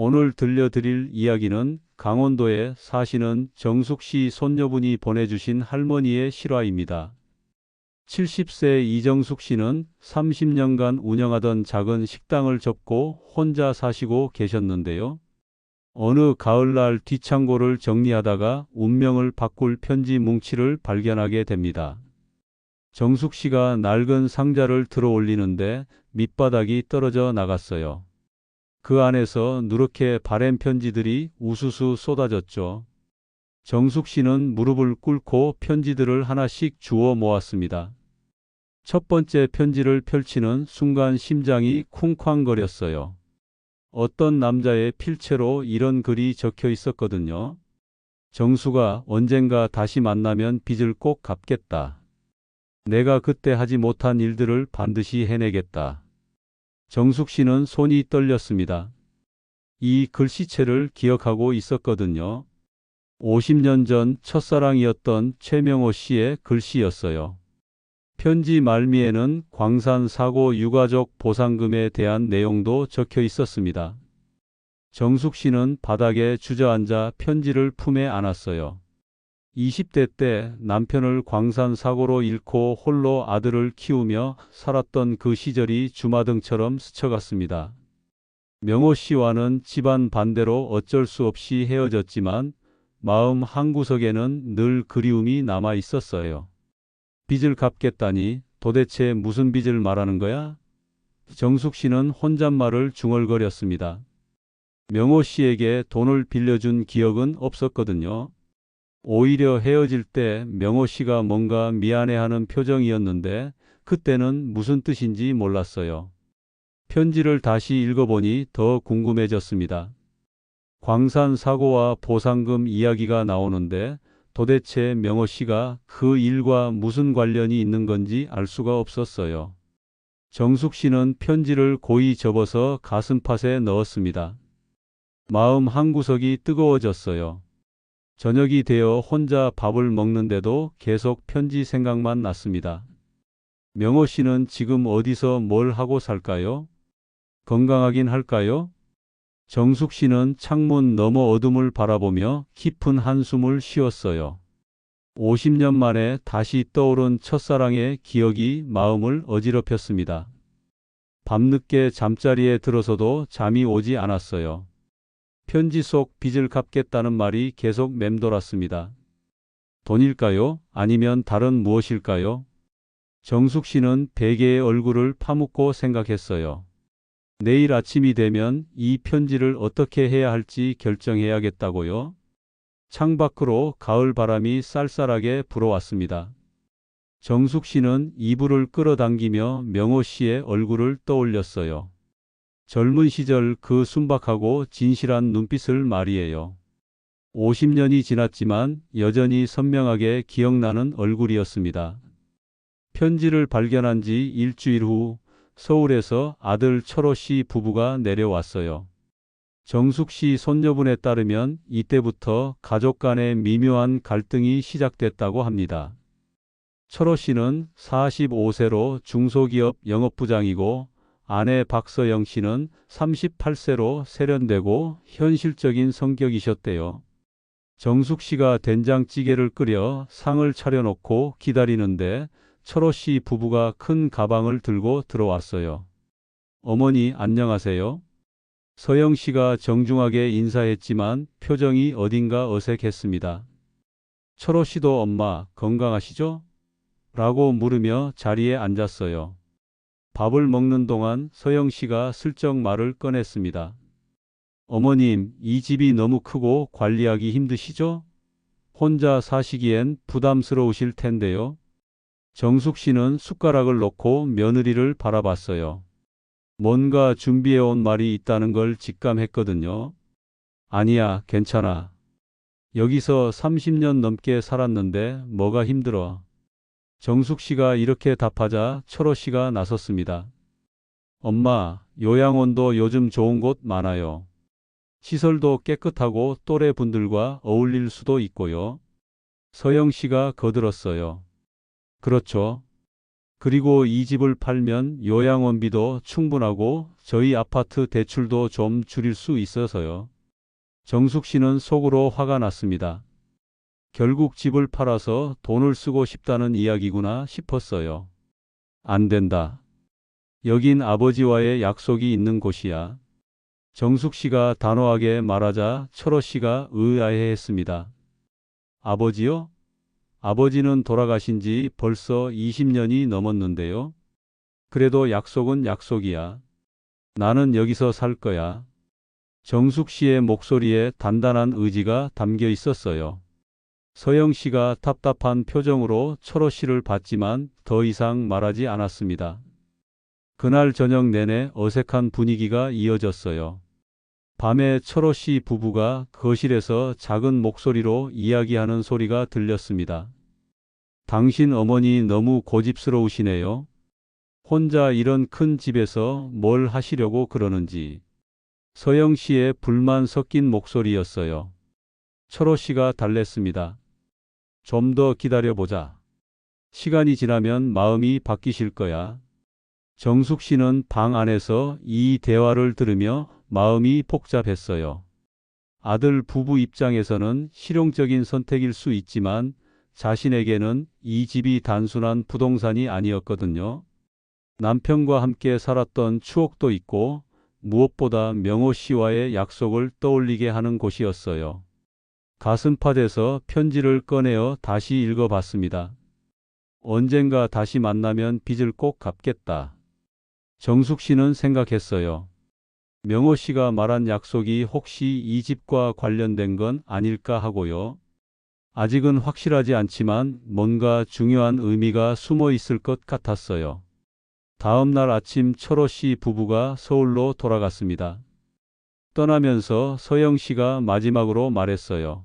오늘 들려드릴 이야기는 강원도에 사시는 정숙 씨 손녀분이 보내주신 할머니의 실화입니다. 70세 이정숙 씨는 30년간 운영하던 작은 식당을 접고 혼자 사시고 계셨는데요. 어느 가을날 뒷창고를 정리하다가 운명을 바꿀 편지 뭉치를 발견하게 됩니다. 정숙 씨가 낡은 상자를 들어 올리는데 밑바닥이 떨어져 나갔어요. 그 안에서 누렇게 바랜 편지들이 우수수 쏟아졌죠. 정숙 씨는 무릎을 꿇고 편지들을 하나씩 주워 모았습니다. 첫 번째 편지를 펼치는 순간 심장이 쿵쾅거렸어요. 어떤 남자의 필체로 이런 글이 적혀 있었거든요. 정수가 언젠가 다시 만나면 빚을 꼭 갚겠다. 내가 그때 하지 못한 일들을 반드시 해내겠다. 정숙 씨는 손이 떨렸습니다. 이 글씨체를 기억하고 있었거든요. 50년 전 첫사랑이었던 최명호 씨의 글씨였어요. 편지 말미에는 광산 사고 유가족 보상금에 대한 내용도 적혀 있었습니다. 정숙 씨는 바닥에 주저앉아 편지를 품에 안았어요. 20대 때 남편을 광산 사고로 잃고 홀로 아들을 키우며 살았던 그 시절이 주마등처럼 스쳐갔습니다. 명호 씨와는 집안 반대로 어쩔 수 없이 헤어졌지만 마음 한구석에는 늘 그리움이 남아 있었어요. 빚을 갚겠다니 도대체 무슨 빚을 말하는 거야? 정숙 씨는 혼잣말을 중얼거렸습니다. 명호 씨에게 돈을 빌려준 기억은 없었거든요. 오히려 헤어질 때 명호 씨가 뭔가 미안해하는 표정이었는데 그때는 무슨 뜻인지 몰랐어요. 편지를 다시 읽어보니 더 궁금해졌습니다. 광산 사고와 보상금 이야기가 나오는데 도대체 명호 씨가 그 일과 무슨 관련이 있는 건지 알 수가 없었어요. 정숙 씨는 편지를 고이 접어서 가슴팍에 넣었습니다. 마음 한구석이 뜨거워졌어요. 저녁이 되어 혼자 밥을 먹는데도 계속 편지 생각만 났습니다. 명호 씨는 지금 어디서 뭘 하고 살까요? 건강하긴 할까요? 정숙 씨는 창문 너머 어둠을 바라보며 깊은 한숨을 쉬었어요. 50년 만에 다시 떠오른 첫사랑의 기억이 마음을 어지럽혔습니다. 밤늦게 잠자리에 들어서도 잠이 오지 않았어요. 편지 속 빚을 갚겠다는 말이 계속 맴돌았습니다. 돈일까요? 아니면 다른 무엇일까요? 정숙 씨는 베개의 얼굴을 파묻고 생각했어요. 내일 아침이 되면 이 편지를 어떻게 해야 할지 결정해야겠다고요. 창밖으로 가을 바람이 쌀쌀하게 불어왔습니다. 정숙 씨는 이불을 끌어당기며 명호 씨의 얼굴을 떠올렸어요. 젊은 시절 그 순박하고 진실한 눈빛을 말이에요. 50년이 지났지만 여전히 선명하게 기억나는 얼굴이었습니다. 편지를 발견한 지 일주일 후 서울에서 아들 철호 씨 부부가 내려왔어요. 정숙 씨 손녀분에 따르면 이때부터 가족 간의 미묘한 갈등이 시작됐다고 합니다. 철호 씨는 45세로 중소기업 영업부장이고 아내 박서영 씨는 38세로 세련되고 현실적인 성격이셨대요. 정숙 씨가 된장찌개를 끓여 상을 차려놓고 기다리는데 철호 씨 부부가 큰 가방을 들고 들어왔어요. 어머니 안녕하세요. 서영 씨가 정중하게 인사했지만 표정이 어딘가 어색했습니다. 철호 씨도 엄마 건강하시죠? 라고 물으며 자리에 앉았어요. 밥을 먹는 동안 서영 씨가 슬쩍 말을 꺼냈습니다. 어머님, 이 집이 너무 크고 관리하기 힘드시죠? 혼자 사시기엔 부담스러우실 텐데요. 정숙 씨는 숟가락을 놓고 며느리를 바라봤어요. 뭔가 준비해온 말이 있다는 걸 직감했거든요. 아니야, 괜찮아. 여기서 30년 넘게 살았는데 뭐가 힘들어. 정숙 씨가 이렇게 답하자 철호 씨가 나섰습니다. 엄마, 요양원도 요즘 좋은 곳 많아요. 시설도 깨끗하고 또래 분들과 어울릴 수도 있고요. 서영 씨가 거들었어요. 그렇죠. 그리고 이 집을 팔면 요양원비도 충분하고 저희 아파트 대출도 좀 줄일 수 있어서요. 정숙 씨는 속으로 화가 났습니다. 결국 집을 팔아서 돈을 쓰고 싶다는 이야기구나 싶었어요. 안 된다. 여긴 아버지와의 약속이 있는 곳이야. 정숙 씨가 단호하게 말하자 철호 씨가 의아해했습니다. 아버지요? 아버지는 돌아가신 지 벌써 20년이 넘었는데요. 그래도 약속은 약속이야. 나는 여기서 살 거야. 정숙 씨의 목소리에 단단한 의지가 담겨 있었어요. 서영 씨가 답답한 표정으로 철호 씨를 봤지만 더 이상 말하지 않았습니다. 그날 저녁 내내 어색한 분위기가 이어졌어요. 밤에 철호 씨 부부가 거실에서 작은 목소리로 이야기하는 소리가 들렸습니다. 당신 어머니 너무 고집스러우시네요. 혼자 이런 큰 집에서 뭘 하시려고 그러는지. 서영 씨의 불만 섞인 목소리였어요. 철호 씨가 달랬습니다. 좀 더 기다려보자. 시간이 지나면 마음이 바뀌실 거야. 정숙 씨는 방 안에서 이 대화를 들으며 마음이 복잡했어요. 아들 부부 입장에서는 실용적인 선택일 수 있지만 자신에게는 이 집이 단순한 부동산이 아니었거든요. 남편과 함께 살았던 추억도 있고 무엇보다 명호 씨와의 약속을 떠올리게 하는 곳이었어요. 가슴팍에서 편지를 꺼내어 다시 읽어봤습니다. 언젠가 다시 만나면 빚을 꼭 갚겠다. 정숙 씨는 생각했어요. 명호 씨가 말한 약속이 혹시 이 집과 관련된 건 아닐까 하고요. 아직은 확실하지 않지만 뭔가 중요한 의미가 숨어 있을 것 같았어요. 다음 날 아침 철호 씨 부부가 서울로 돌아갔습니다. 떠나면서 서영 씨가 마지막으로 말했어요.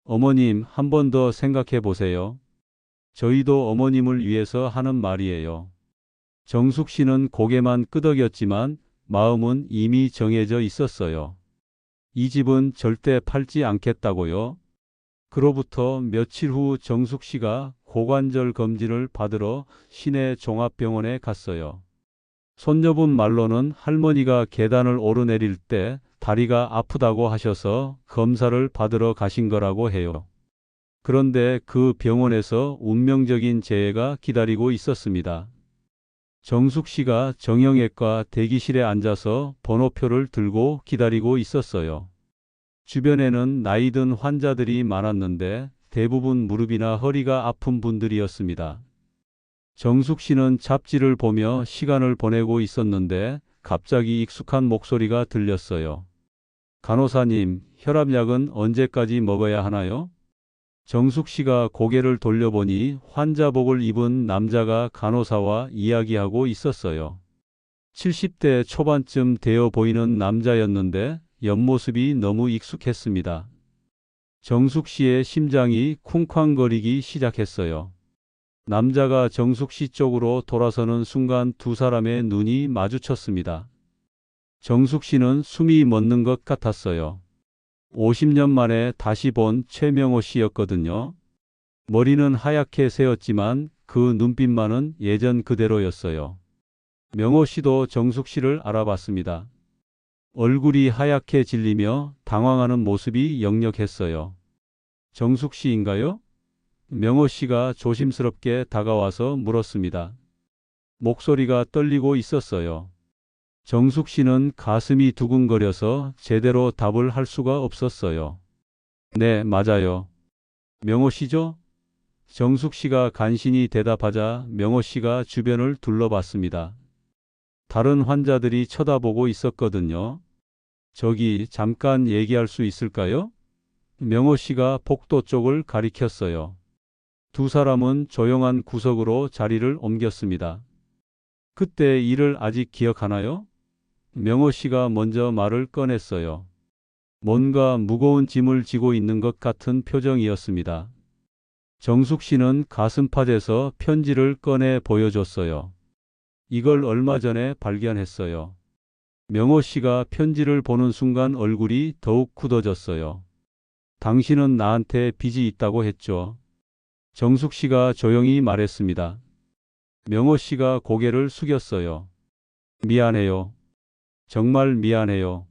어머님, 한 번 더 생각해 보세요. 저희도 어머님을 위해서 하는 말이에요. 정숙 씨는 고개만 끄덕였지만 마음은 이미 정해져 있었어요. 이 집은 절대 팔지 않겠다고요. 그로부터 며칠 후 정숙 씨가 고관절 검진을 받으러 시내 종합병원에 갔어요. 손녀분 말로는 할머니가 계단을 오르내릴 때 다리가 아프다고 하셔서 검사를 받으러 가신 거라고 해요. 그런데 그 병원에서 운명적인 재해가 기다리고 있었습니다. 정숙 씨가 정형외과 대기실에 앉아서 번호표를 들고 기다리고 있었어요. 주변에는 나이 든 환자들이 많았는데 대부분 무릎이나 허리가 아픈 분들이었습니다. 정숙 씨는 잡지를 보며 시간을 보내고 있었는데 갑자기 익숙한 목소리가 들렸어요. 간호사님, 혈압약은 언제까지 먹어야 하나요? 정숙 씨가 고개를 돌려보니 환자복을 입은 남자가 간호사와 이야기하고 있었어요. 70대 초반쯤 되어 보이는 남자였는데 옆모습이 너무 익숙했습니다. 정숙 씨의 심장이 쿵쾅거리기 시작했어요. 남자가 정숙 씨 쪽으로 돌아서는 순간 두 사람의 눈이 마주쳤습니다. 정숙 씨는 숨이 멎는 것 같았어요. 50년 만에 다시 본 최명호 씨였거든요. 머리는 하얗게 새었지만 그 눈빛만은 예전 그대로였어요. 명호 씨도 정숙 씨를 알아봤습니다. 얼굴이 하얗게 질리며 당황하는 모습이 역력했어요. 정숙 씨인가요? 명호 씨가 조심스럽게 다가와서 물었습니다. 목소리가 떨리고 있었어요. 정숙 씨는 가슴이 두근거려서 제대로 답을 할 수가 없었어요. 네, 맞아요. 명호 씨죠? 정숙 씨가 간신히 대답하자 명호 씨가 주변을 둘러봤습니다. 다른 환자들이 쳐다보고 있었거든요. 저기 잠깐 얘기할 수 있을까요? 명호 씨가 복도 쪽을 가리켰어요. 두 사람은 조용한 구석으로 자리를 옮겼습니다. 그때 일을 아직 기억하나요? 명호 씨가 먼저 말을 꺼냈어요. 뭔가 무거운 짐을 지고 있는 것 같은 표정이었습니다. 정숙 씨는 가슴팍에서 편지를 꺼내 보여줬어요. 이걸 얼마 전에 발견했어요. 명호 씨가 편지를 보는 순간 얼굴이 더욱 굳어졌어요. 당신은 나한테 빚이 있다고 했죠. 정숙 씨가 조용히 말했습니다. 명호 씨가 고개를 숙였어요. 미안해요. 정말 미안해요.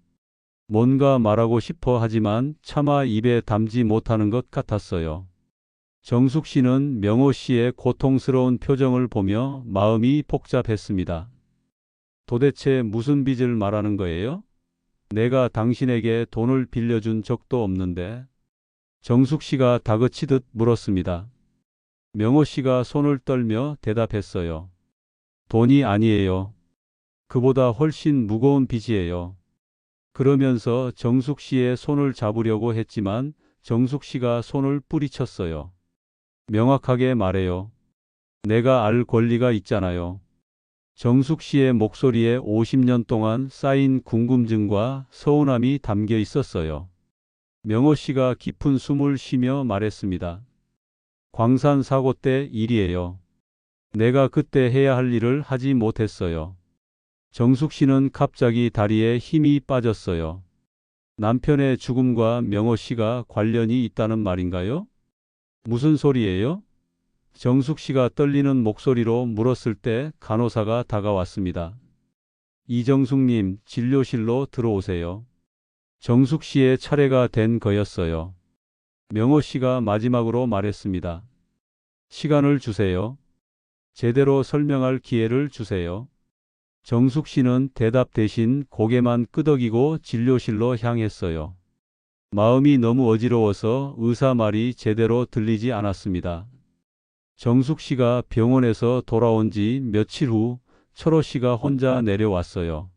뭔가 말하고 싶어 하지만 차마 입에 담지 못하는 것 같았어요. 정숙 씨는 명호 씨의 고통스러운 표정을 보며 마음이 복잡했습니다. 도대체 무슨 빚을 말하는 거예요? 내가 당신에게 돈을 빌려준 적도 없는데. 정숙 씨가 다그치듯 물었습니다. 명호 씨가 손을 떨며 대답했어요. 돈이 아니에요. 그보다 훨씬 무거운 빚이에요. 그러면서 정숙 씨의 손을 잡으려고 했지만 정숙 씨가 손을 뿌리쳤어요. 명확하게 말해요. 내가 알 권리가 있잖아요. 정숙 씨의 목소리에 50년 동안 쌓인 궁금증과 서운함이 담겨 있었어요. 명호 씨가 깊은 숨을 쉬며 말했습니다. 광산 사고 때 일이에요. 내가 그때 해야 할 일을 하지 못했어요. 정숙 씨는 갑자기 다리에 힘이 빠졌어요. 남편의 죽음과 명호 씨가 관련이 있다는 말인가요? 무슨 소리예요? 정숙 씨가 떨리는 목소리로 물었을 때 간호사가 다가왔습니다. 이정숙님, 진료실로 들어오세요. 정숙 씨의 차례가 된 거였어요. 명호 씨가 마지막으로 말했습니다. 시간을 주세요. 제대로 설명할 기회를 주세요. 정숙 씨는 대답 대신 고개만 끄덕이고 진료실로 향했어요. 마음이 너무 어지러워서 의사 말이 제대로 들리지 않았습니다. 정숙 씨가 병원에서 돌아온 지 며칠 후 철호 씨가 혼자 내려왔어요.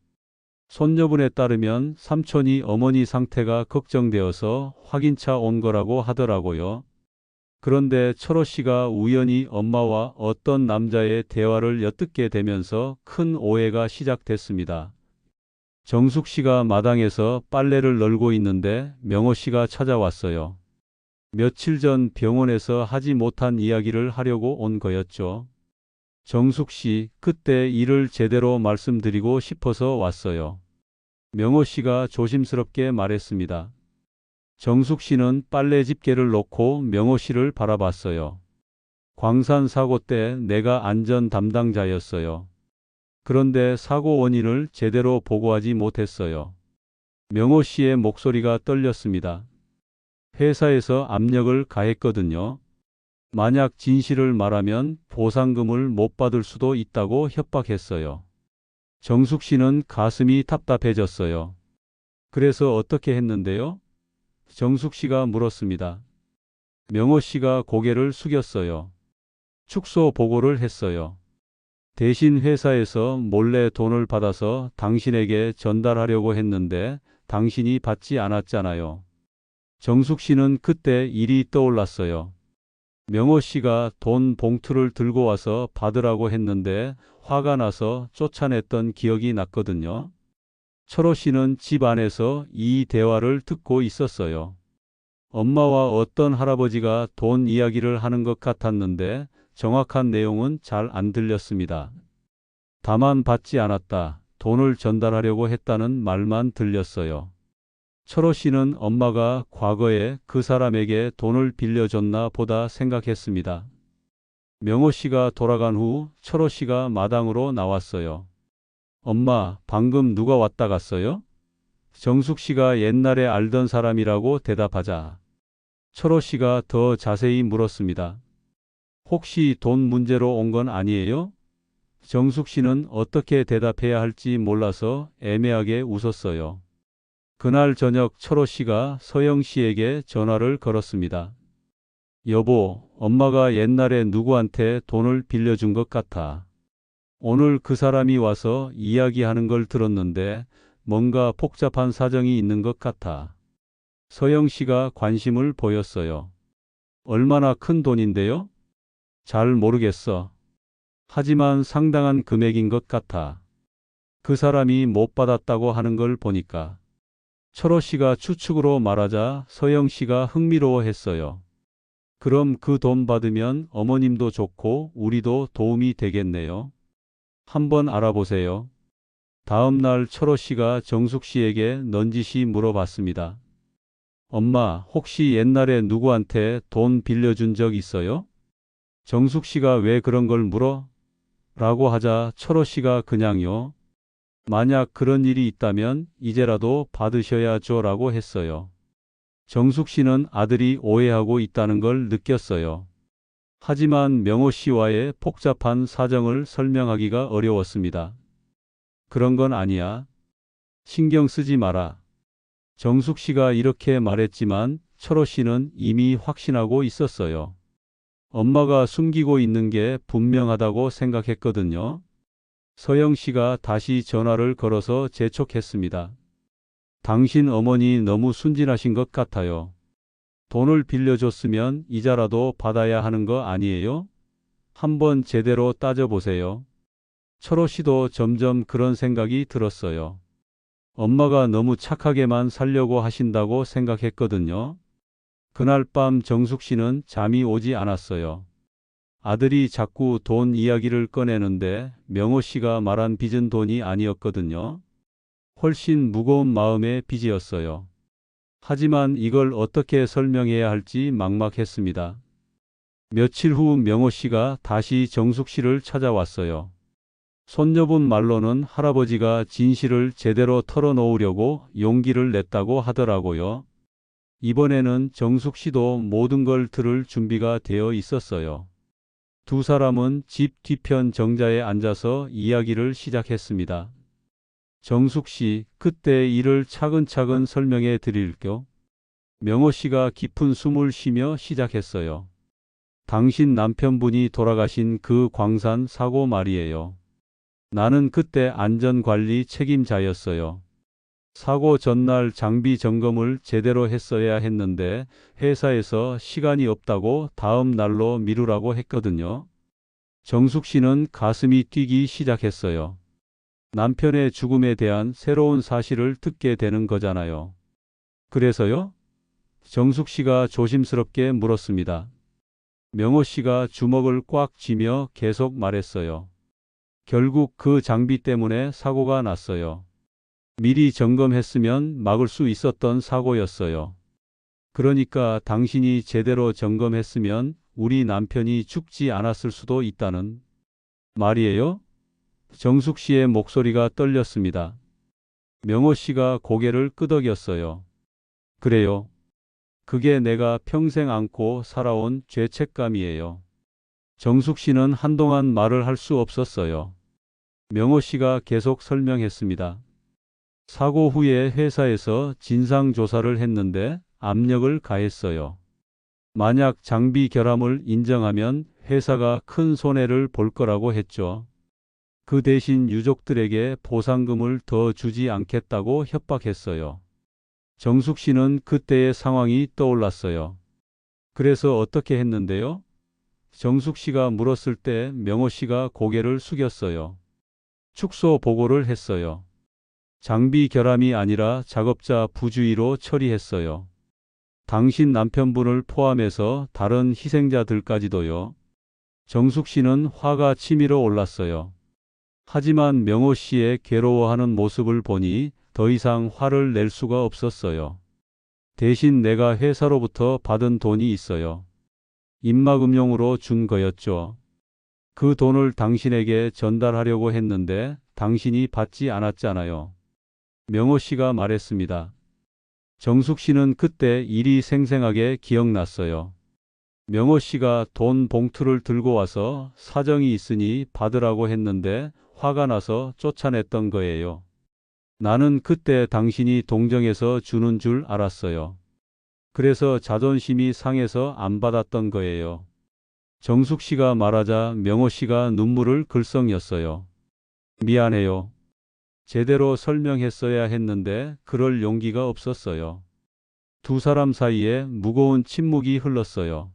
손녀분에 따르면 삼촌이 어머니 상태가 걱정되어서 확인차 온 거라고 하더라고요. 그런데 철호 씨가 우연히 엄마와 어떤 남자의 대화를 엿듣게 되면서 큰 오해가 시작됐습니다. 정숙 씨가 마당에서 빨래를 널고 있는데 명호 씨가 찾아왔어요. 며칠 전 병원에서 하지 못한 이야기를 하려고 온 거였죠. 정숙 씨, 그때 일을 제대로 말씀드리고 싶어서 왔어요. 명호 씨가 조심스럽게 말했습니다. 정숙 씨는 빨래 집게를 놓고 명호 씨를 바라봤어요. 광산 사고 때 내가 안전 담당자였어요. 그런데 사고 원인을 제대로 보고하지 못했어요. 명호 씨의 목소리가 떨렸습니다. 회사에서 압력을 가했거든요. 만약 진실을 말하면 보상금을 못 받을 수도 있다고 협박했어요. 정숙 씨는 가슴이 답답해졌어요. 그래서 어떻게 했는데요? 정숙 씨가 물었습니다. 명호 씨가 고개를 숙였어요. 축소 보고를 했어요. 대신 회사에서 몰래 돈을 받아서 당신에게 전달하려고 했는데 당신이 받지 않았잖아요. 정숙 씨는 그때 일이 떠올랐어요. 명호 씨가 돈 봉투를 들고 와서 받으라고 했는데 화가 나서 쫓아냈던 기억이 났거든요. 철호 씨는 집 안에서 이 대화를 듣고 있었어요. 엄마와 어떤 할아버지가 돈 이야기를 하는 것 같았는데 정확한 내용은 잘 안 들렸습니다. 다만 받지 않았다, 돈을 전달하려고 했다는 말만 들렸어요. 철호 씨는 엄마가 과거에 그 사람에게 돈을 빌려줬나 보다 생각했습니다. 명호 씨가 돌아간 후 철호 씨가 마당으로 나왔어요. 엄마, 방금 누가 왔다 갔어요? 정숙 씨가 옛날에 알던 사람이라고 대답하자 철호 씨가 더 자세히 물었습니다. 혹시 돈 문제로 온 건 아니에요? 정숙 씨는 어떻게 대답해야 할지 몰라서 애매하게 웃었어요. 그날 저녁 철호 씨가 서영 씨에게 전화를 걸었습니다. 여보, 엄마가 옛날에 누구한테 돈을 빌려준 것 같아. 오늘 그 사람이 와서 이야기하는 걸 들었는데 뭔가 복잡한 사정이 있는 것 같아. 서영 씨가 관심을 보였어요. 얼마나 큰 돈인데요? 잘 모르겠어. 하지만 상당한 금액인 것 같아. 그 사람이 못 받았다고 하는 걸 보니까. 철호 씨가 추측으로 말하자 서영 씨가 흥미로워했어요. 그럼 그 돈 받으면 어머님도 좋고 우리도 도움이 되겠네요. 한번 알아보세요. 다음 날 철호 씨가 정숙 씨에게 넌지시 물어봤습니다. 엄마, 혹시 옛날에 누구한테 돈 빌려준 적 있어요? 정숙 씨가 왜 그런 걸 물어? 라고 하자 철호 씨가 그냥요. 만약 그런 일이 있다면 이제라도 받으셔야죠 라고 했어요. 정숙 씨는 아들이 오해하고 있다는 걸 느꼈어요. 하지만 명호 씨와의 복잡한 사정을 설명하기가 어려웠습니다. 그런 건 아니야. 신경 쓰지 마라. 정숙 씨가 이렇게 말했지만 철호 씨는 이미 확신하고 있었어요. 엄마가 숨기고 있는 게 분명하다고 생각했거든요. 서영 씨가 다시 전화를 걸어서 재촉했습니다. 당신 어머니 너무 순진하신 것 같아요. 돈을 빌려줬으면 이자라도 받아야 하는 거 아니에요? 한번 제대로 따져보세요. 철호 씨도 점점 그런 생각이 들었어요. 엄마가 너무 착하게만 살려고 하신다고 생각했거든요. 그날 밤 정숙 씨는 잠이 오지 않았어요. 아들이 자꾸 돈 이야기를 꺼내는데 명호 씨가 말한 빚은 돈이 아니었거든요. 훨씬 무거운 마음의 빚이었어요. 하지만 이걸 어떻게 설명해야 할지 막막했습니다. 며칠 후 명호 씨가 다시 정숙 씨를 찾아왔어요. 손녀분 말로는 할아버지가 진실을 제대로 털어놓으려고 용기를 냈다고 하더라고요. 이번에는 정숙 씨도 모든 걸 들을 준비가 되어 있었어요. 두 사람은 집 뒤편 정자에 앉아서 이야기를 시작했습니다. 정숙 씨, 그때 일을 차근차근 설명해 드릴게요. 명호 씨가 깊은 숨을 쉬며 시작했어요. 당신 남편분이 돌아가신 그 광산 사고 말이에요. 나는 그때 안전관리 책임자였어요. 사고 전날 장비 점검을 제대로 했어야 했는데 회사에서 시간이 없다고 다음 날로 미루라고 했거든요. 정숙 씨는 가슴이 뛰기 시작했어요. 남편의 죽음에 대한 새로운 사실을 듣게 되는 거잖아요. 그래서요? 정숙 씨가 조심스럽게 물었습니다. 명호 씨가 주먹을 꽉 쥐며 계속 말했어요. 결국 그 장비 때문에 사고가 났어요. 미리 점검했으면 막을 수 있었던 사고였어요. 그러니까 당신이 제대로 점검했으면 우리 남편이 죽지 않았을 수도 있다는 말이에요? 정숙 씨의 목소리가 떨렸습니다. 명호 씨가 고개를 끄덕였어요. 그래요. 그게 내가 평생 안고 살아온 죄책감이에요. 정숙 씨는 한동안 말을 할 수 없었어요. 명호 씨가 계속 설명했습니다. 사고 후에 회사에서 진상조사를 했는데 압력을 가했어요. 만약 장비 결함을 인정하면 회사가 큰 손해를 볼 거라고 했죠. 그 대신 유족들에게 보상금을 더 주지 않겠다고 협박했어요. 정숙 씨는 그때의 상황이 떠올랐어요. 그래서 어떻게 했는데요? 정숙 씨가 물었을 때 명호 씨가 고개를 숙였어요. 축소 보고를 했어요. 장비 결함이 아니라 작업자 부주의로 처리했어요. 당신 남편분을 포함해서 다른 희생자들까지도요. 정숙 씨는 화가 치밀어 올랐어요. 하지만 명호 씨의 괴로워하는 모습을 보니 더 이상 화를 낼 수가 없었어요. 대신 내가 회사로부터 받은 돈이 있어요. 입막음용으로 준 거였죠. 그 돈을 당신에게 전달하려고 했는데 당신이 받지 않았잖아요. 명호 씨가 말했습니다. 정숙 씨는 그때 일이 생생하게 기억났어요. 명호 씨가 돈 봉투를 들고 와서 사정이 있으니 받으라고 했는데 화가 나서 쫓아냈던 거예요. 나는 그때 당신이 동정해서 주는 줄 알았어요. 그래서 자존심이 상해서 안 받았던 거예요. 정숙 씨가 말하자 명호 씨가 눈물을 글썽였어요. 미안해요. 제대로 설명했어야 했는데 그럴 용기가 없었어요. 두 사람 사이에 무거운 침묵이 흘렀어요.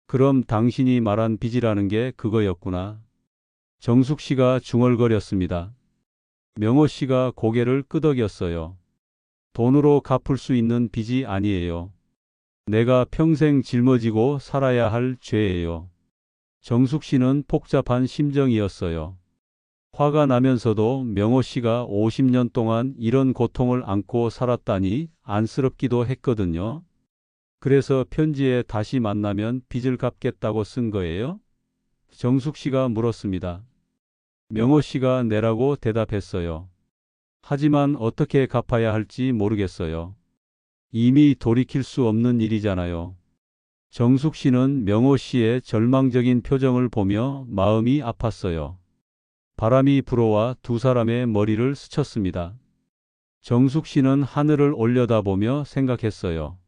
그럼 당신이 말한 빚이라는 게 그거였구나. 정숙 씨가 중얼거렸습니다. 명호 씨가 고개를 끄덕였어요. 돈으로 갚을 수 있는 빚이 아니에요. 내가 평생 짊어지고 살아야 할 죄예요. 정숙 씨는 복잡한 심정이었어요. 화가 나면서도 명호 씨가 50년 동안 이런 고통을 안고 살았다니 안쓰럽기도 했거든요. 그래서 편지에 다시 만나면 빚을 갚겠다고 쓴 거예요? 정숙 씨가 물었습니다. 명호 씨가 내라고 대답했어요. 하지만 어떻게 갚아야 할지 모르겠어요. 이미 돌이킬 수 없는 일이잖아요. 정숙 씨는 명호 씨의 절망적인 표정을 보며 마음이 아팠어요. 바람이 불어와 두 사람의 머리를 스쳤습니다. 정숙 씨는 하늘을 올려다보며 생각했어요.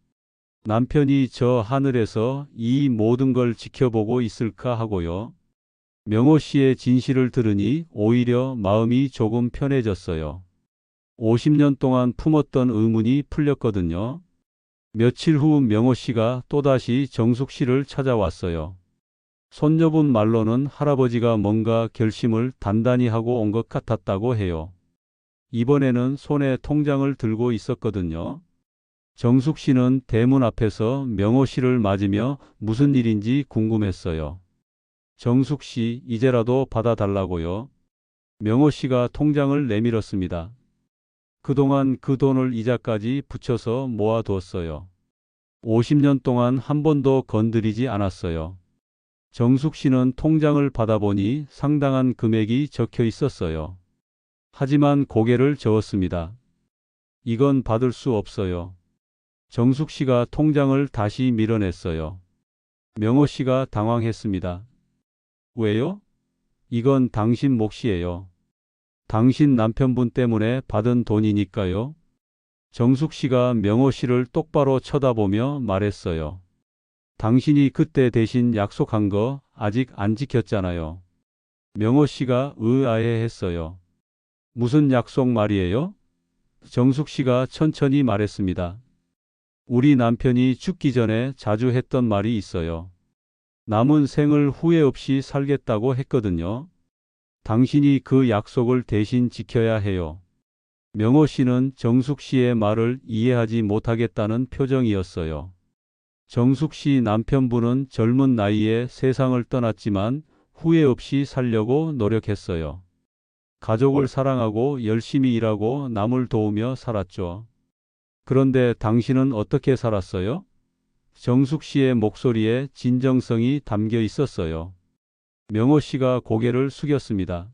남편이 저 하늘에서 이 모든 걸 지켜보고 있을까 하고요. 명호 씨의 진실을 들으니 오히려 마음이 조금 편해졌어요. 50년 동안 품었던 의문이 풀렸거든요. 며칠 후 명호 씨가 또다시 정숙 씨를 찾아왔어요. 손녀분 말로는 할아버지가 뭔가 결심을 단단히 하고 온 것 같았다고 해요. 이번에는 손에 통장을 들고 있었거든요. 정숙 씨는 대문 앞에서 명호 씨를 맞으며 무슨 일인지 궁금했어요. 정숙 씨, 이제라도 받아달라고요. 명호 씨가 통장을 내밀었습니다. 그동안 그 돈을 이자까지 붙여서 모아두었어요. 50년 동안 한 번도 건드리지 않았어요. 정숙 씨는 통장을 받아보니 상당한 금액이 적혀 있었어요. 하지만 고개를 저었습니다. 이건 받을 수 없어요. 정숙 씨가 통장을 다시 밀어냈어요. 명호 씨가 당황했습니다. 왜요? 이건 당신 몫이에요. 당신 남편분 때문에 받은 돈이니까요. 정숙 씨가 명호 씨를 똑바로 쳐다보며 말했어요. 당신이 그때 대신 약속한 거 아직 안 지켰잖아요. 명호 씨가 의아해했어요. 무슨 약속 말이에요? 정숙 씨가 천천히 말했습니다. 우리 남편이 죽기 전에 자주 했던 말이 있어요. 남은 생을 후회 없이 살겠다고 했거든요. 당신이 그 약속을 대신 지켜야 해요. 명호 씨는 정숙 씨의 말을 이해하지 못하겠다는 표정이었어요. 정숙 씨 남편분은 젊은 나이에 세상을 떠났지만 후회 없이 살려고 노력했어요. 가족을 사랑하고 열심히 일하고 남을 도우며 살았죠. 그런데 당신은 어떻게 살았어요? 정숙 씨의 목소리에 진정성이 담겨 있었어요. 명호 씨가 고개를 숙였습니다.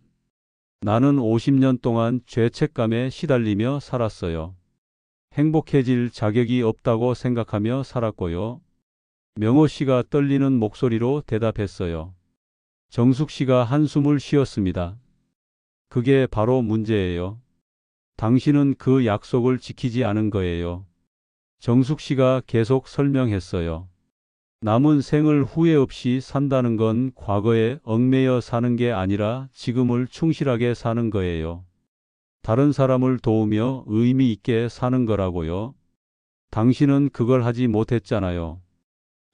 나는 50년 동안 죄책감에 시달리며 살았어요. 행복해질 자격이 없다고 생각하며 살았고요. 명호 씨가 떨리는 목소리로 대답했어요. 정숙 씨가 한숨을 쉬었습니다. 그게 바로 문제예요. 당신은 그 약속을 지키지 않은 거예요. 정숙 씨가 계속 설명했어요. 남은 생을 후회 없이 산다는 건 과거에 얽매여 사는 게 아니라 지금을 충실하게 사는 거예요. 다른 사람을 도우며 의미 있게 사는 거라고요. 당신은 그걸 하지 못했잖아요.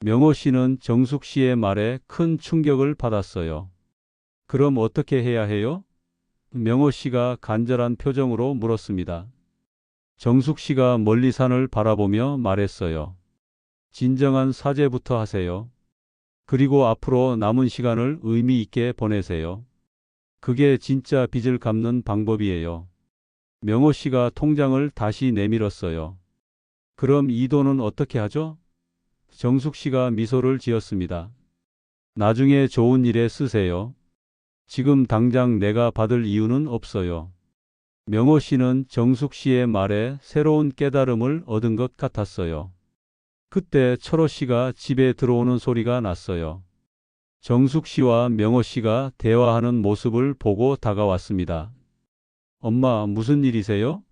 명호 씨는 정숙 씨의 말에 큰 충격을 받았어요. 그럼 어떻게 해야 해요? 명호 씨가 간절한 표정으로 물었습니다. 정숙 씨가 멀리 산을 바라보며 말했어요. 진정한 사죄부터 하세요. 그리고 앞으로 남은 시간을 의미 있게 보내세요. 그게 진짜 빚을 갚는 방법이에요. 명호 씨가 통장을 다시 내밀었어요. 그럼 이 돈은 어떻게 하죠? 정숙 씨가 미소를 지었습니다. 나중에 좋은 일에 쓰세요. 지금 당장 내가 받을 이유는 없어요. 명호 씨는 정숙 씨의 말에 새로운 깨달음을 얻은 것 같았어요. 그때 철호 씨가 집에 들어오는 소리가 났어요. 정숙 씨와 명호 씨가 대화하는 모습을 보고 다가왔습니다. 엄마, 무슨 일이세요?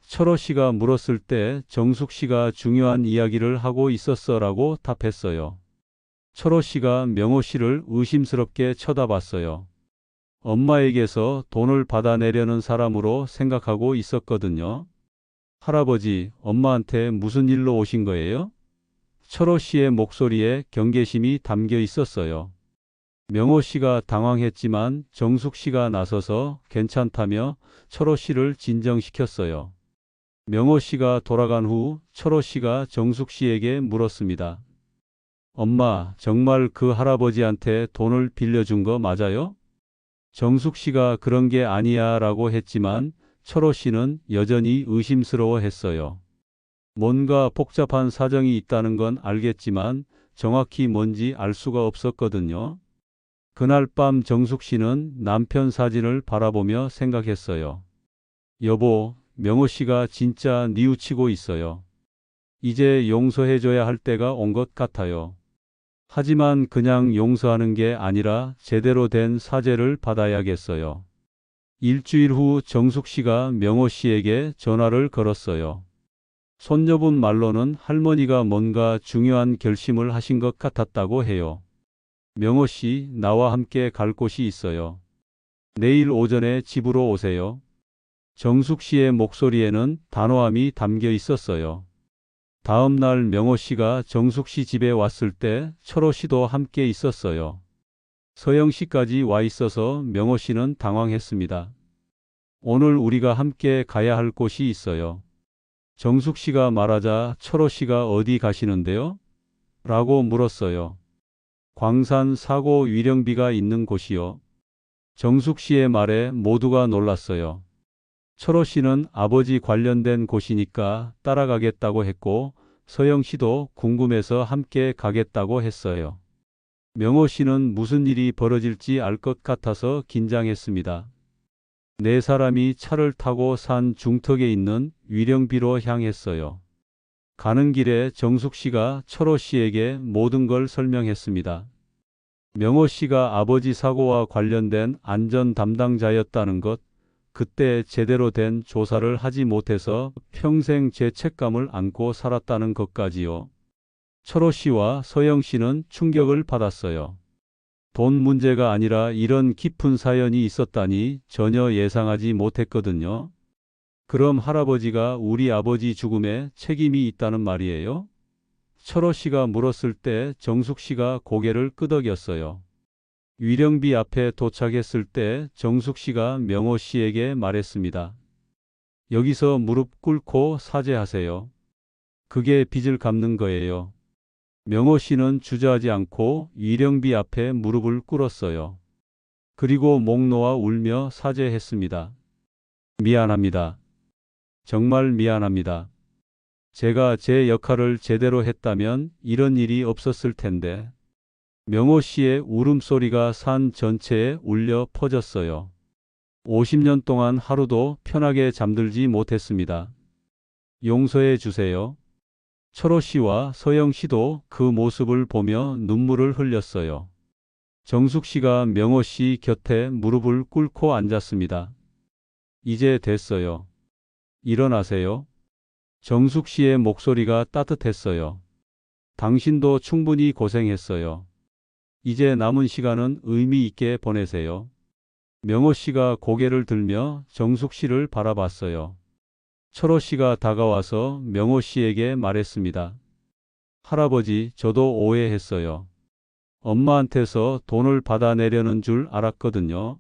철호 씨가 물었을 때 정숙 씨가 중요한 이야기를 하고 있었어라고 답했어요. 철호 씨가 명호 씨를 의심스럽게 쳐다봤어요. 엄마에게서 돈을 받아내려는 사람으로 생각하고 있었거든요. 할아버지, 엄마한테 무슨 일로 오신 거예요? 철호 씨의 목소리에 경계심이 담겨 있었어요. 명호 씨가 당황했지만 정숙 씨가 나서서 괜찮다며 철호 씨를 진정시켰어요. 명호 씨가 돌아간 후 철호 씨가 정숙 씨에게 물었습니다. 엄마, 정말 그 할아버지한테 돈을 빌려준 거 맞아요? 정숙 씨가 그런 게 아니야 라고 했지만 철호 씨는 여전히 의심스러워 했어요. 뭔가 복잡한 사정이 있다는 건 알겠지만 정확히 뭔지 알 수가 없었거든요. 그날 밤 정숙 씨는 남편 사진을 바라보며 생각했어요. 여보, 명호 씨가 진짜 뉘우치고 있어요. 이제 용서해줘야 할 때가 온 것 같아요. 하지만 그냥 용서하는 게 아니라 제대로 된 사죄를 받아야겠어요. 일주일 후 정숙 씨가 명호 씨에게 전화를 걸었어요. 손녀분 말로는 할머니가 뭔가 중요한 결심을 하신 것 같았다고 해요. 명호 씨, 나와 함께 갈 곳이 있어요. 내일 오전에 집으로 오세요. 정숙 씨의 목소리에는 단호함이 담겨 있었어요. 다음 날 명호 씨가 정숙 씨 집에 왔을 때 철호 씨도 함께 있었어요. 서영 씨까지 와 있어서 명호 씨는 당황했습니다. 오늘 우리가 함께 가야 할 곳이 있어요. 정숙 씨가 말하자 철호 씨가 어디 가시는데요? 라고 물었어요. 광산 사고 위령비가 있는 곳이요. 정숙 씨의 말에 모두가 놀랐어요. 철호 씨는 아버지 관련된 곳이니까 따라가겠다고 했고 서영 씨도 궁금해서 함께 가겠다고 했어요. 명호 씨는 무슨 일이 벌어질지 알 것 같아서 긴장했습니다. 네 사람이 차를 타고 산 중턱에 있는 위령비로 향했어요. 가는 길에 정숙 씨가 철호 씨에게 모든 걸 설명했습니다. 명호 씨가 아버지 사고와 관련된 안전 담당자였다는 것, 그때 제대로 된 조사를 하지 못해서 평생 죄책감을 안고 살았다는 것까지요. 철호 씨와 서영 씨는 충격을 받았어요. 돈 문제가 아니라 이런 깊은 사연이 있었다니 전혀 예상하지 못했거든요. 그럼 할아버지가 우리 아버지 죽음에 책임이 있다는 말이에요? 철호 씨가 물었을 때 정숙 씨가 고개를 끄덕였어요. 위령비 앞에 도착했을 때 정숙 씨가 명호 씨에게 말했습니다. 여기서 무릎 꿇고 사죄하세요. 그게 빚을 갚는 거예요. 명호 씨는 주저하지 않고 위령비 앞에 무릎을 꿇었어요. 그리고 목 놓아 울며 사죄했습니다. 미안합니다. 정말 미안합니다. 제가 제 역할을 제대로 했다면 이런 일이 없었을 텐데. 명호 씨의 울음소리가 산 전체에 울려 퍼졌어요. 50년 동안 하루도 편하게 잠들지 못했습니다. 용서해 주세요. 철호 씨와 서영 씨도 그 모습을 보며 눈물을 흘렸어요. 정숙 씨가 명호 씨 곁에 무릎을 꿇고 앉았습니다. 이제 됐어요. 일어나세요. 정숙 씨의 목소리가 따뜻했어요. 당신도 충분히 고생했어요. 이제 남은 시간은 의미 있게 보내세요. 명호 씨가 고개를 들며 정숙 씨를 바라봤어요. 철호 씨가 다가와서 명호 씨에게 말했습니다. 할아버지, 저도 오해했어요. 엄마한테서 돈을 받아내려는 줄 알았거든요.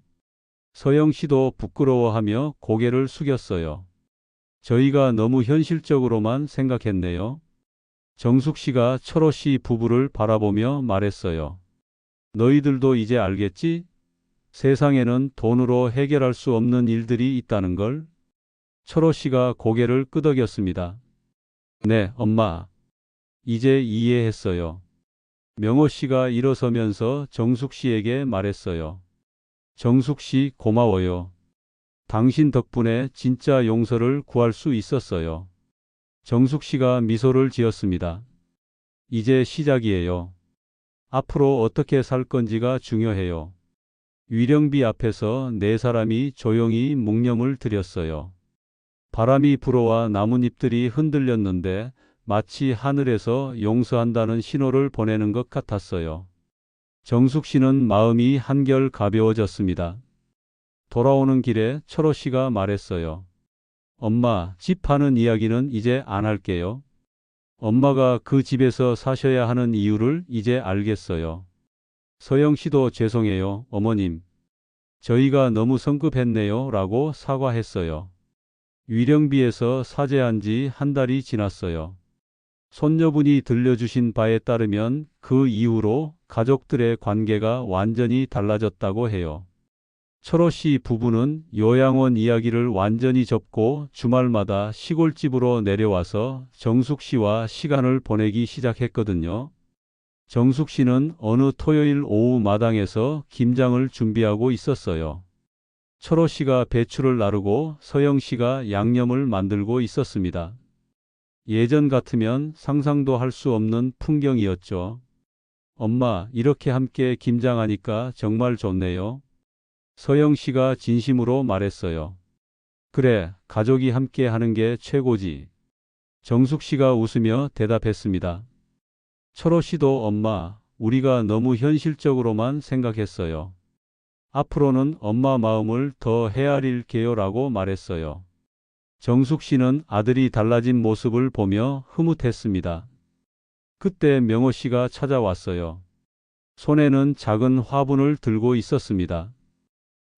서영 씨도 부끄러워하며 고개를 숙였어요. 저희가 너무 현실적으로만 생각했네요. 정숙 씨가 철호 씨 부부를 바라보며 말했어요. 너희들도 이제 알겠지? 세상에는 돈으로 해결할 수 없는 일들이 있다는 걸. 철호 씨가 고개를 끄덕였습니다. 네, 엄마. 이제 이해했어요. 명호 씨가 일어서면서 정숙 씨에게 말했어요. 정숙 씨, 고마워요. 당신 덕분에 진짜 용서를 구할 수 있었어요. 정숙 씨가 미소를 지었습니다. 이제 시작이에요. 앞으로 어떻게 살 건지가 중요해요. 위령비 앞에서 네 사람이 조용히 묵념을 드렸어요. 바람이 불어와 나뭇잎들이 흔들렸는데 마치 하늘에서 용서한다는 신호를 보내는 것 같았어요. 정숙 씨는 마음이 한결 가벼워졌습니다. 돌아오는 길에 철호 씨가 말했어요. 엄마, 집 파는 이야기는 이제 안 할게요. 엄마가 그 집에서 사셔야 하는 이유를 이제 알겠어요. 서영 씨도 죄송해요, 어머님. 저희가 너무 성급했네요. 라고 사과했어요. 위령비에서 사죄한 지 한 달이 지났어요. 손녀분이 들려주신 바에 따르면 그 이후로 가족들의 관계가 완전히 달라졌다고 해요. 철호 씨 부부는 요양원 이야기를 완전히 접고 주말마다 시골집으로 내려와서 정숙 씨와 시간을 보내기 시작했거든요. 정숙 씨는 어느 토요일 오후 마당에서 김장을 준비하고 있었어요. 철호 씨가 배추를 나르고 서영 씨가 양념을 만들고 있었습니다. 예전 같으면 상상도 할 수 없는 풍경이었죠. 엄마, 이렇게 함께 김장하니까 정말 좋네요. 서영 씨가 진심으로 말했어요. 그래, 가족이 함께 하는 게 최고지. 정숙 씨가 웃으며 대답했습니다. 철호 씨도 엄마, 우리가 너무 현실적으로만 생각했어요. 앞으로는 엄마 마음을 더 헤아릴게요라고 말했어요. 정숙 씨는 아들이 달라진 모습을 보며 흐뭇했습니다. 그때 명호 씨가 찾아왔어요. 손에는 작은 화분을 들고 있었습니다.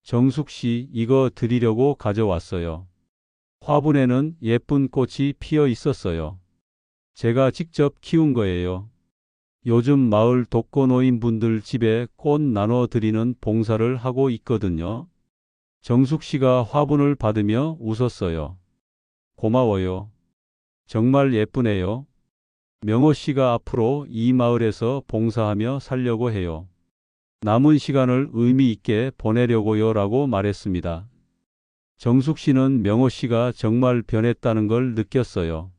정숙 씨, 이거 드리려고 가져왔어요. 화분에는 예쁜 꽃이 피어 있었어요. 제가 직접 키운 거예요. 요즘 마을 독거노인분들 집에 꽃 나눠 드리는 봉사를 하고 있거든요. 정숙 씨가 화분을 받으며 웃었어요. 고마워요. 정말 예쁘네요. 명호 씨가 앞으로 이 마을에서 봉사하며 살려고 해요. 남은 시간을 의미 있게 보내려고요 라고 말했습니다. 정숙 씨는 명호 씨가 정말 변했다는 걸 느꼈어요.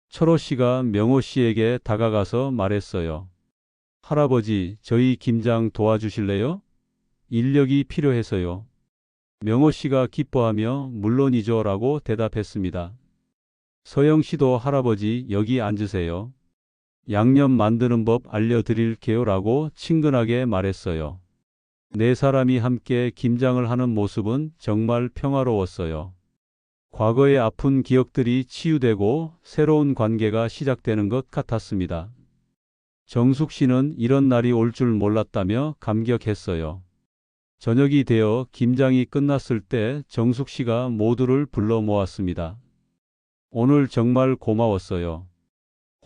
철호 씨가 명호 씨에게 다가가서 말했어요. 할아버지, 저희 김장 도와주실래요? 인력이 필요해서요. 명호 씨가 기뻐하며 물론이죠 라고 대답했습니다. 서영 씨도 할아버지 여기 앉으세요. 양념 만드는 법 알려드릴게요 라고 친근하게 말했어요. 네 사람이 함께 김장을 하는 모습은 정말 평화로웠어요. 과거의 아픈 기억들이 치유되고 새로운 관계가 시작되는 것 같았습니다. 정숙 씨는 이런 날이 올 줄 몰랐다며 감격했어요. 저녁이 되어 김장이 끝났을 때 정숙 씨가 모두를 불러 모았습니다. 오늘 정말 고마웠어요.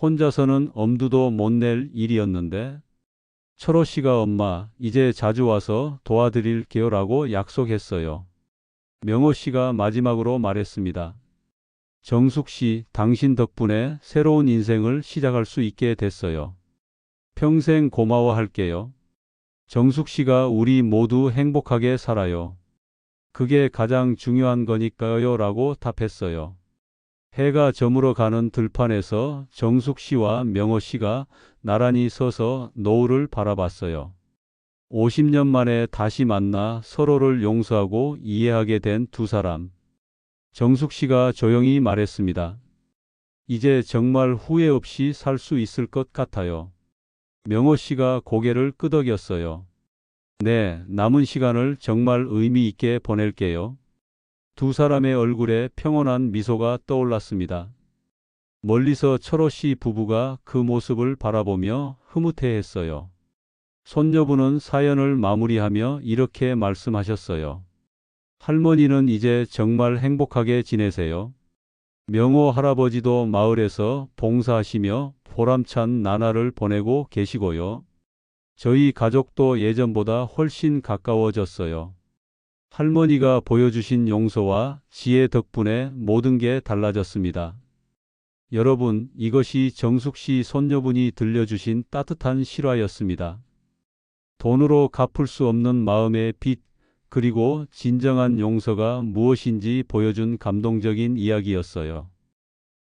혼자서는 엄두도 못 낼 일이었는데 철호 씨가 엄마, 이제 자주 와서 도와드릴게요 라고 약속했어요. 명호 씨가 마지막으로 말했습니다. 정숙 씨, 당신 덕분에 새로운 인생을 시작할 수 있게 됐어요. 평생 고마워할게요. 정숙 씨가 우리 모두 행복하게 살아요. 그게 가장 중요한 거니까요 라고 답했어요. 해가 저물어 가는 들판에서 정숙 씨와 명호 씨가 나란히 서서 노을을 바라봤어요. 50년 만에 다시 만나 서로를 용서하고 이해하게 된 두 사람. 정숙 씨가 조용히 말했습니다. 이제 정말 후회 없이 살 수 있을 것 같아요. 명호 씨가 고개를 끄덕였어요. 네, 남은 시간을 정말 의미 있게 보낼게요. 두 사람의 얼굴에 평온한 미소가 떠올랐습니다. 멀리서 철호 씨 부부가 그 모습을 바라보며 흐뭇해했어요. 손녀분은 사연을 마무리하며 이렇게 말씀하셨어요. 할머니는 이제 정말 행복하게 지내세요. 명호 할아버지도 마을에서 봉사하시며 보람찬 나날을 보내고 계시고요. 저희 가족도 예전보다 훨씬 가까워졌어요. 할머니가 보여주신 용서와 지혜 덕분에 모든 게 달라졌습니다. 여러분, 이것이 정숙 씨 손녀분이 들려주신 따뜻한 실화였습니다. 돈으로 갚을 수 없는 마음의 빚, 그리고 진정한 용서가 무엇인지 보여준 감동적인 이야기였어요.